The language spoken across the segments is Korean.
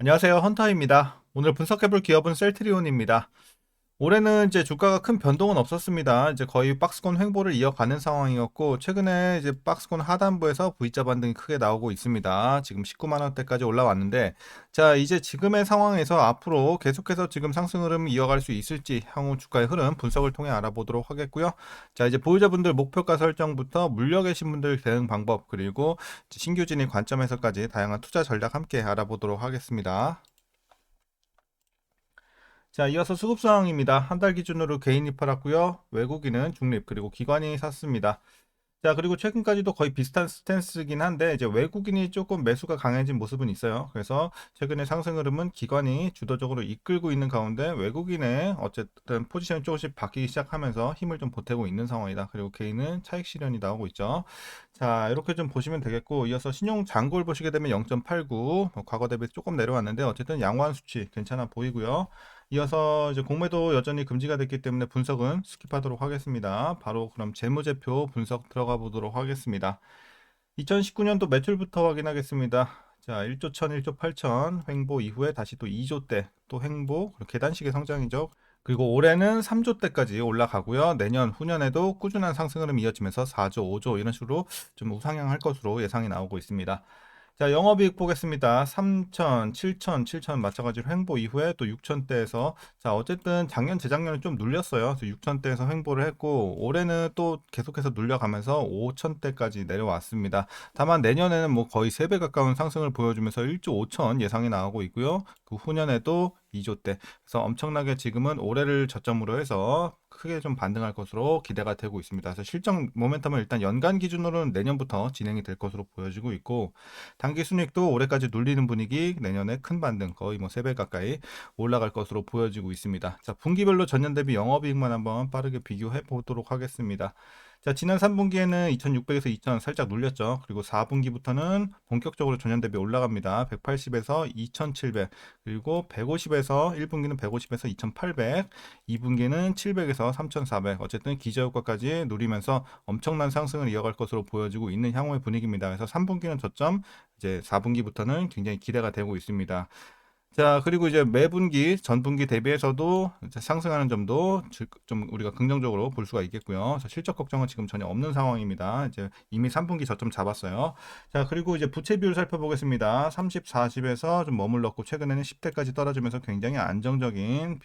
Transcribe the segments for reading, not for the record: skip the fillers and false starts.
안녕하세요. 헌터입니다. 오늘 분석해볼 기업은 셀트리온입니다. 올해는 이제 주가가 큰 변동은 없었습니다. 이제 거의 박스권 횡보를 이어가는 상황이었고, 최근에 이제 박스권 하단부에서 V자 반등이 크게 나오고 있습니다. 지금 19만 원대까지 올라왔는데, 자, 이제 지금의 상황에서 앞으로 계속해서 지금 상승 흐름 이어갈 수 있을지 향후 주가의 흐름 분석을 통해 알아보도록 하겠고요. 자, 이제 보유자분들 목표가 설정부터 물려 계신 분들 대응 방법, 그리고 신규 진입 관점에서까지 다양한 투자 전략 함께 알아보도록 하겠습니다. 자, 이어서 수급 상황입니다. 한 달 기준으로 개인이 팔았고요. 외국인은 중립 그리고 기관이 샀습니다. 자, 그리고 최근까지도 거의 비슷한 스탠스긴 한데 이제 외국인이 조금 매수가 강해진 모습은 있어요. 그래서 최근의 상승 흐름은 기관이 주도적으로 이끌고 있는 가운데 외국인의 어쨌든 포지션이 조금씩 바뀌기 시작하면서 힘을 좀 보태고 있는 상황이다. 그리고 개인은 차익 실현이 나오고 있죠. 자, 이렇게 좀 보시면 되겠고, 이어서 신용 잔고를 보시게 되면 0.89, 과거 대비 조금 내려왔는데 어쨌든 양호한 수치 괜찮아 보이고요. 이어서 이제 공매도 여전히 금지가 됐기 때문에 분석은 스킵하도록 하겠습니다. 바로 그럼 재무제표 분석 들어가 보도록 하겠습니다. 2019년도 매출부터 확인하겠습니다. 자, 1조 1 1조 8천 횡보 이후에 다시 또 2조 대 또 횡보, 그리고 계단식의 성장이죠. 그리고 올해는 3조 대까지 올라가고요. 내년 후년에도 꾸준한 상승 흐름 이어지면서 4조, 5조 이런 식으로 좀 우상향할 것으로 예상이 나오고 있습니다. 자, 영업이익 보겠습니다. 3천, 7천, 7천 마찬가지로 횡보 이후에 또 6천대에서 자, 어쨌든 작년, 재작년에 좀 눌렸어요. 6천대에서 횡보를 했고 올해는 또 계속해서 눌려가면서 5천대까지 내려왔습니다. 다만 내년에는 뭐 거의 3배 가까운 상승을 보여주면서 1조 5천 예상이 나오고 있고요. 그 후년에도 2조대. 그래서 엄청나게 지금은 올해를 저점으로 해서 크게 좀 반등할 것으로 기대가 되고 있습니다. 그래서 실적 모멘텀은 일단 연간 기준으로는 내년부터 진행이 될 것으로 보여지고 있고 단기 순이익도 올해까지 눌리는 분위기, 내년에 큰 반등 거의 뭐 3배 가까이 올라갈 것으로 보여지고 있습니다. 자, 분기별로 전년 대비 영업이익만 한번 빠르게 비교해 보도록 하겠습니다. 자, 지난 3분기에는 2,600에서 2,000 살짝 눌렸죠. 그리고 4분기부터는 본격적으로 전년 대비 올라갑니다. 180에서 2,700, 그리고 150에서 1분기는 150에서 2,800, 2분기는 700에서 3,400. 어쨌든 기저효과까지 누리면서 엄청난 상승을 이어갈 것으로 보여지고 있는 향후의 분위기입니다. 그래서 3분기는 저점, 이제 4분기부터는 굉장히 기대가 되고 있습니다. 자, 그리고 이제 매분기, 전분기 대비해서도 상승하는 점도 좀 우리가 긍정적으로 볼 수가 있겠고요. 그래서 실적 걱정은 지금 전혀 없는 상황입니다. 이제 이미 3분기 저점 잡았어요. 자, 그리고 이제 부채 비율 살펴보겠습니다. 30, 40에서 좀 머물렀고 최근에는 10대까지 떨어지면서 굉장히 안정적인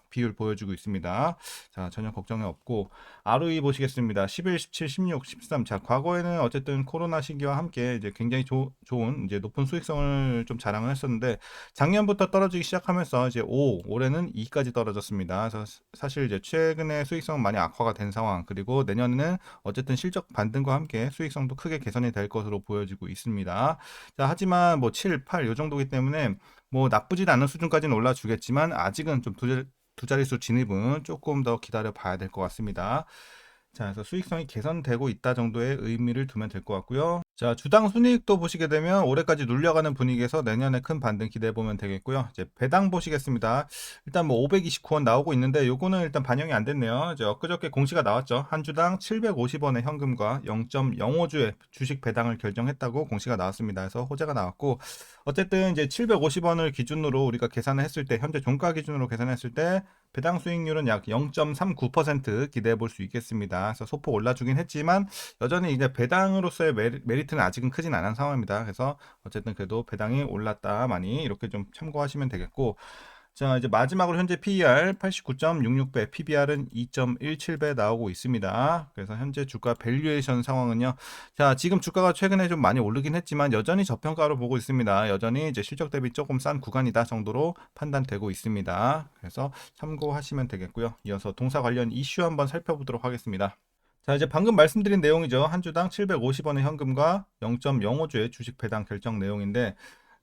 비율 보여주고 있습니다. 자, 전혀 걱정이 없고 ROE 보시겠습니다. 11, 17, 16, 13. 자, 과거에는 어쨌든 코로나 시기와 함께 이제 굉장히 좋은 이제 높은 수익성을 좀 자랑을 했었는데 작년부터 떨어지기 시작하면서 이제 올해는 2까지 떨어졌습니다. 그래서 사실 이제 최근에 수익성은 많이 악화가 된 상황, 그리고 내년에는 어쨌든 실적 반등과 함께 수익성도 크게 개선이 될 것으로 보여지고 있습니다. 자, 하지만 뭐 7, 8 요 정도기 때문에 뭐 나쁘진 않은 수준까지는 올라주겠지만 아직은 좀 두 자릿수 진입은 조금 더 기다려 봐야 될 것 같습니다. 자, 그래서 수익성이 개선되고 있다 정도의 의미를 두면 될 것 같고요. 자, 주당 순이익도 보시게 되면 올해까지 눌려가는 분위기에서 내년에 큰 반등 기대해 보면 되겠고요. 이제 배당 보시겠습니다. 일단 뭐 529원 나오고 있는데 요거는 일단 반영이 안 됐네요. 이제 엊그저께 공시가 나왔죠. 한 주당 750원의 현금과 0.05주의 주식 배당을 결정했다고 공시가 나왔습니다. 그래서 호재가 나왔고 어쨌든 이제 750원을 기준으로 우리가 계산을 했을 때 현재 종가 기준으로 계산했을 때 배당 수익률은 약 0.39% 기대해 볼 수 있겠습니다. 그래서 소폭 올라주긴 했지만 여전히 이제 배당으로서의 메리트는 아직은 크진 않은 상황입니다. 그래서 어쨌든 그래도 배당이 올랐다 많이 이렇게 좀 참고하시면 되겠고 자, 이제 마지막으로 현재 PER 89.66배, PBR은 2.17배 나오고 있습니다. 그래서 현재 주가 밸류에이션 상황은요. 자, 지금 주가가 최근에 좀 많이 오르긴 했지만 여전히 저평가로 보고 있습니다. 여전히 이제 실적 대비 조금 싼 구간이다 정도로 판단되고 있습니다. 그래서 참고하시면 되겠고요. 이어서 동사 관련 이슈 한번 살펴보도록 하겠습니다. 자, 이제 방금 말씀드린 내용이죠. 한 주당 750원의 현금과 0.05주의 주식 배당 결정 내용인데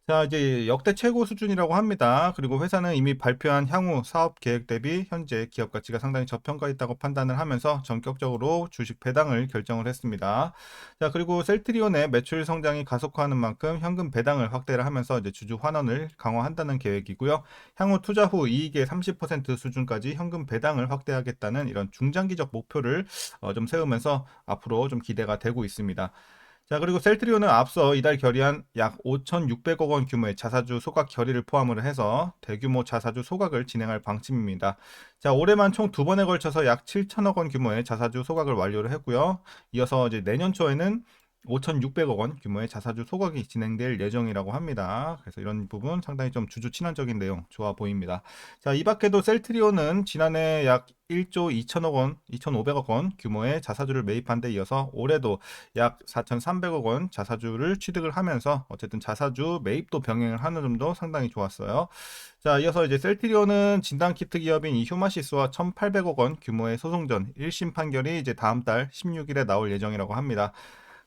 자, 이제 역대 최고 수준이라고 합니다. 그리고 회사는 이미 발표한 향후 사업 계획 대비 현재 기업 가치가 상당히 저평가 있다고 판단을 하면서 전격적으로 주식 배당을 결정을 했습니다. 자, 그리고 셀트리온의 매출 성장이 가속화하는 만큼 현금 배당을 확대를 하면서 이제 주주 환원을 강화한다는 계획이고요. 향후 투자 후 이익의 30% 수준까지 현금 배당을 확대하겠다는 이런 중장기적 목표를 좀 세우면서 앞으로 좀 기대가 되고 있습니다. 자, 그리고 셀트리온은 앞서 이달 결의한 약 5,600억 원 규모의 자사주 소각 결의를 포함으로 해서 대규모 자사주 소각을 진행할 방침입니다. 자, 올해만 총 두 번에 걸쳐서 약 7천억 원 규모의 자사주 소각을 완료를 했고요. 이어서 이제 내년 초에는 5,600억 원 규모의 자사주 소각이 진행될 예정이라고 합니다. 그래서 이런 부분 상당히 좀 주주 친화적인 내용 좋아 보입니다. 자, 이 밖에도 셀트리온은 지난해 약 1조 2천억 원, 2,500억 원 규모의 자사주를 매입한 데 이어서 올해도 약 4,300억 원 자사주를 취득을 하면서 어쨌든 자사주 매입도 병행을 하는 점도 상당히 좋았어요. 자, 이어서 이제 셀트리온은 진단키트 기업인 이 휴마시스와 1,800억 원 규모의 소송전 1심 판결이 이제 다음 달 16일에 나올 예정이라고 합니다.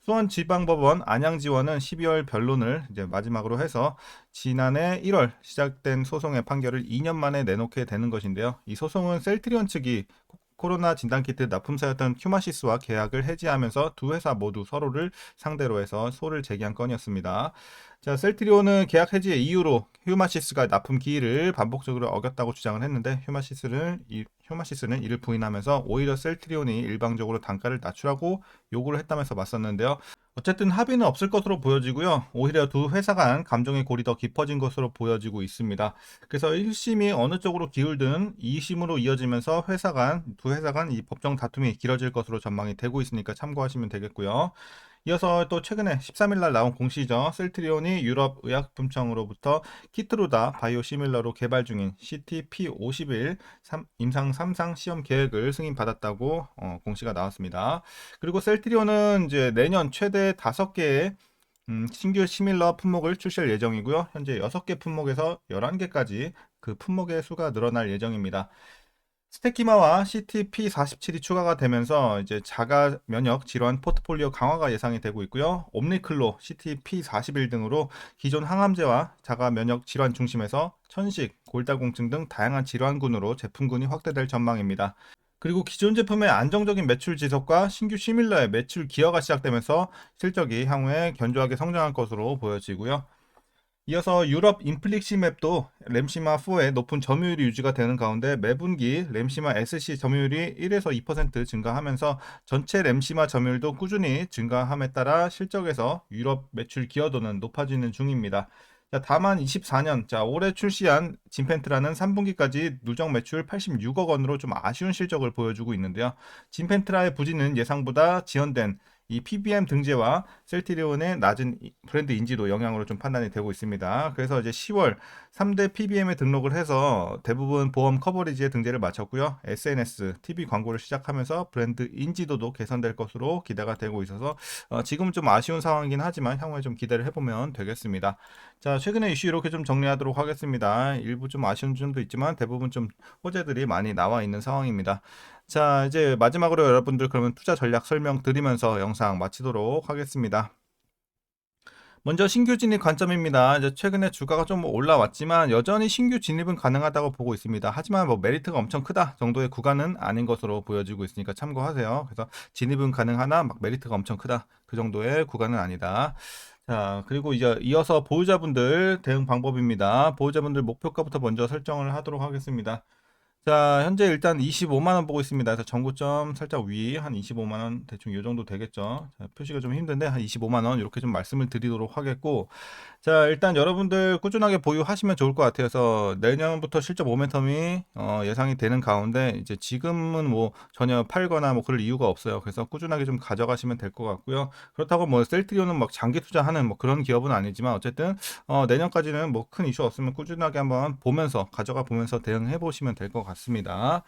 수원지방법원 안양지원은 12월 변론을 이제 마지막으로 해서 지난해 1월 시작된 소송의 판결을 2년 만에 내놓게 되는 것인데요. 이 소송은 셀트리온 측이 코로나 진단키트 납품사였던 휴마시스와 계약을 해지하면서 두 회사 모두 서로를 상대로 해서 소를 제기한 건이었습니다. 자, 셀트리온은 계약 해지의 이유로 휴마시스가 납품 기일을 반복적으로 어겼다고 주장을 했는데 휴마시스는 이를 부인하면서 오히려 셀트리온이 일방적으로 단가를 낮추라고 요구를 했다면서 맞섰는데요. 어쨌든 합의는 없을 것으로 보여지고요. 오히려 두 회사 간 감정의 골이 더 깊어진 것으로 보여지고 있습니다. 그래서 1심이 어느 쪽으로 기울든 2심으로 이어지면서 두 회사 간 이 법정 다툼이 길어질 것으로 전망이 되고 있으니까 참고하시면 되겠고요. 이어서 또 최근에 13일 날 나온 공시죠. 셀트리온이 유럽 의약품청으로부터 키트루다 바이오시밀러로 개발 중인 CTP51 임상 3상 시험 계획을 승인받았다고 공시가 나왔습니다. 그리고 셀트리온은 이제 내년 최대 5개의 신규 시밀러 품목을 출시할 예정이고요. 현재 6개 품목에서 11개까지 그 품목의 수가 늘어날 예정입니다. 스테키마와 CTP47이 추가가 되면서 이제 자가 면역 질환 포트폴리오 강화가 예상이 되고 있고요. 옴니클로, CTP41 등으로 기존 항암제와 자가 면역 질환 중심에서 천식, 골다공증 등 다양한 질환군으로 제품군이 확대될 전망입니다. 그리고 기존 제품의 안정적인 매출 지속과 신규 시밀러의 매출 기여가 시작되면서 실적이 향후에 견조하게 성장할 것으로 보여지고요. 이어서 유럽 인플릭시맵도 램시마4의 높은 점유율이 유지가 되는 가운데 매분기 램시마 SC 점유율이 1에서 2% 증가하면서 전체 램시마 점유율도 꾸준히 증가함에 따라 실적에서 유럽 매출 기여도는 높아지는 중입니다. 자, 다만 24년, 올해 출시한 진펜트라는 3분기까지 누적 매출 86억 원으로 좀 아쉬운 실적을 보여주고 있는데요. 진펜트라의 부진은 예상보다 지연된 이 PBM 등재와 셀트리온의 낮은 브랜드 인지도 영향으로 좀 판단이 되고 있습니다. 그래서 이제 10월 3대 PBM에 등록을 해서 대부분 보험 커버리지에 등재를 마쳤고요. SNS, TV 광고를 시작하면서 브랜드 인지도도 개선될 것으로 기대가 되고 있어서 지금은 좀 아쉬운 상황이긴 하지만 향후에 좀 기대를 해보면 되겠습니다. 자, 최근의 이슈 이렇게 좀 정리하도록 하겠습니다. 일부 좀 아쉬운 점도 있지만 대부분 좀 호재들이 많이 나와 있는 상황입니다. 자, 이제 마지막으로 여러분들 그러면 투자 전략 설명드리면서 영상 마치도록 하겠습니다. 먼저 신규 진입 관점입니다. 이제 최근에 주가가 좀 올라왔지만 여전히 신규 진입은 가능하다고 보고 있습니다. 하지만 뭐 메리트가 엄청 크다 정도의 구간은 아닌 것으로 보여지고 있으니까 참고하세요. 그래서 진입은 가능하나 막 메리트가 엄청 크다 그 정도의 구간은 아니다. 자, 그리고 이제 이어서 보유자분들 대응 방법입니다. 보유자분들 목표가부터 먼저 설정을 하도록 하겠습니다. 자, 현재 일단 25만 원 보고 있습니다. 그래서 정고점 살짝 위 한 25만 원 대충 이 정도 되겠죠. 자, 표시가 좀 힘든데 한 25만 원 이렇게 좀 말씀을 드리도록 하겠고, 자, 일단 여러분들 꾸준하게 보유하시면 좋을 것 같아요. 그래서 내년부터 실적 모멘텀이 예상이 되는 가운데 이제 지금은 뭐 전혀 팔거나 뭐 그럴 이유가 없어요. 그래서 꾸준하게 좀 가져가시면 될 것 같고요. 그렇다고 뭐 셀트리온은 막 장기 투자하는 뭐 그런 기업은 아니지만 어쨌든 내년까지는 뭐 큰 이슈 없으면 꾸준하게 한번 보면서 가져가 보면서 대응해 보시면 될 것 같습니다.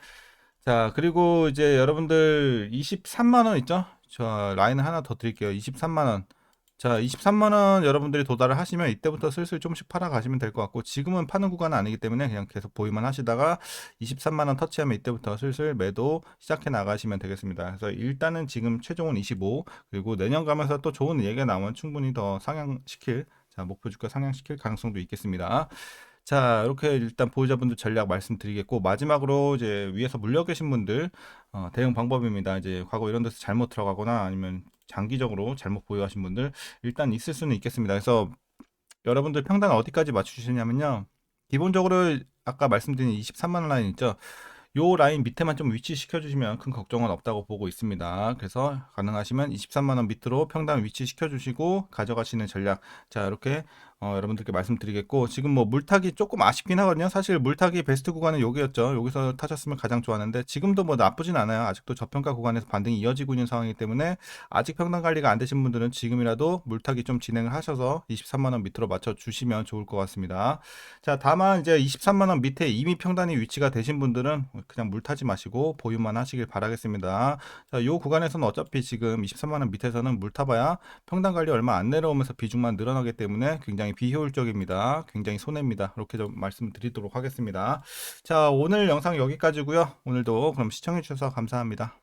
자, 그리고 이제 여러분들 23만 원 있죠? 저 라인을 하나 더 드릴게요. 23만 원. 자, 23만 원 여러분들이 도달을 하시면 이때부터 슬슬 조금씩 팔아 가시면 될 것 같고, 지금은 파는 구간은 아니기 때문에 그냥 계속 보유만 하시다가 23만 원 터치하면 이때부터 슬슬 매도 시작해 나가시면 되겠습니다. 그래서 일단은 지금 최종은 25, 그리고 내년 가면서 또 좋은 얘기가 나오면 충분히 더 상향시킬, 자, 목표 주가 상향시킬 가능성도 있겠습니다. 자, 이렇게 일단 보유자분들 전략 말씀드리겠고, 마지막으로 이제 위에서 물려 계신 분들 대응 방법입니다. 이제 과거 이런 데서 잘못 들어가거나 아니면 장기적으로 잘못 보유하신 분들 일단 있을 수는 있겠습니다. 그래서 여러분들 평단 어디까지 맞추시냐면요. 기본적으로 아까 말씀드린 23만 원 라인 있죠. 요 라인 밑에만 좀 위치시켜 주시면 큰 걱정은 없다고 보고 있습니다. 그래서 가능하시면 23만 원 밑으로 평단 위치시켜 주시고 가져가시는 전략. 자, 이렇게 여러분들께 말씀드리겠고, 지금 뭐 물타기 조금 아쉽긴 하거든요. 사실 물타기 베스트 구간은 여기였죠. 여기서 타셨으면 가장 좋았는데 지금도 뭐 나쁘진 않아요. 아직도 저평가 구간에서 반등이 이어지고 있는 상황이기 때문에 아직 평단 관리가 안 되신 분들은 지금이라도 물타기 좀 진행을 하셔서 23만 원 밑으로 맞춰 주시면 좋을 것 같습니다. 자, 다만 이제 23만 원 밑에 이미 평단이 위치가 되신 분들은 그냥 물 타지 마시고 보유만 하시길 바라겠습니다. 자, 요 구간에서는 어차피 지금 23만 원 밑에서는 물 타봐야 평단 관리 얼마 안 내려오면서 비중만 늘어나기 때문에 굉장히 비효율적입니다. 굉장히 손해입니다. 이렇게 좀 말씀드리도록 하겠습니다. 자, 오늘 영상 여기까지고요. 오늘도 그럼 시청해 주셔서 감사합니다.